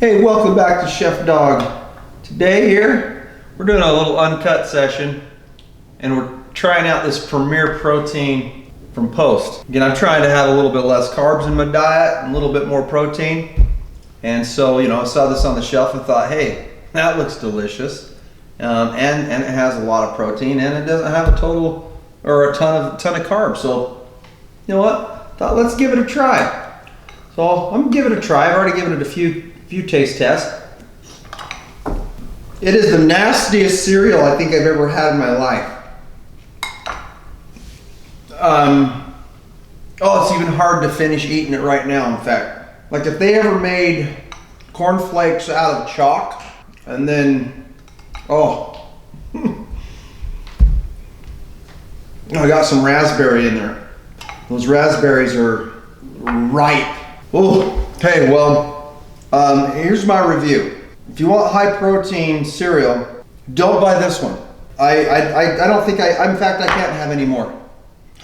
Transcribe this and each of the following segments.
Hey, welcome back to Chef Dawg. Today here, we're doing a little uncut session and we're trying out this Premier Protein from Post. Again, I'm trying to have a little bit less carbs in my diet and a little bit more protein. And so, I saw this on the shelf and thought, hey, that looks delicious. And it has a lot of protein and it doesn't have a ton of carbs. So, you know what? Thought let's give it a try. So I'm gonna give it a try. I've already given it a few taste tests. It is the nastiest cereal I think I've ever had in my life. It's even hard to finish eating it right now, in fact. Like if they ever made cornflakes out of chalk and then, I got some raspberry in there. Those raspberries are ripe. Oh, okay, well, here's my review. If you want high protein cereal, don't buy this one. I don't think in fact, I can't have any more.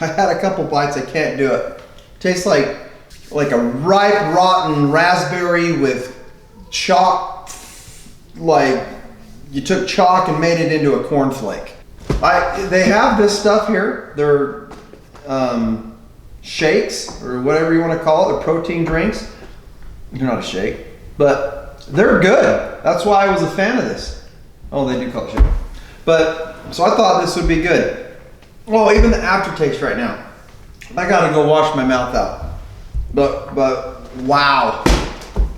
I had a couple bites, I can't do it. Tastes like a ripe, rotten raspberry with chalk, like you took chalk and made it into a cornflake. They have this stuff here. They're shakes, or whatever you want to call it, the protein drinks. They're not a shake, but they're good. That's why I was a fan of this. Oh, they do call it shake. But, so I thought this would be good. Oh, even the aftertaste right now. I gotta go wash my mouth out. But wow.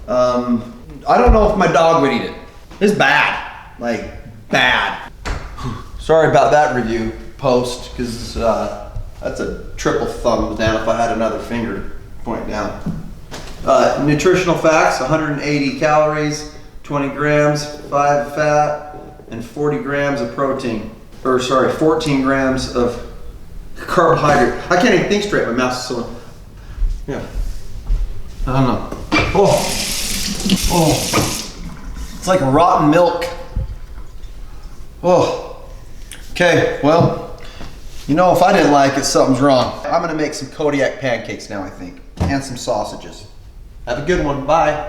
I don't know if my dog would eat it. It's bad, like bad. Sorry about that review, Post, because that's a triple thumbs down if I had another finger point down. Nutritional facts: 180 calories, 20 grams, 5 fat, and 40 grams of protein. 14 grams of carbohydrate. I can't even think straight. My mouth's so. Yeah. I don't know. Oh. It's like rotten milk. Oh. Okay. Well. If I didn't like it, something's wrong. I'm gonna make some Kodiak pancakes now, I think, and some sausages. Have a good one. Bye.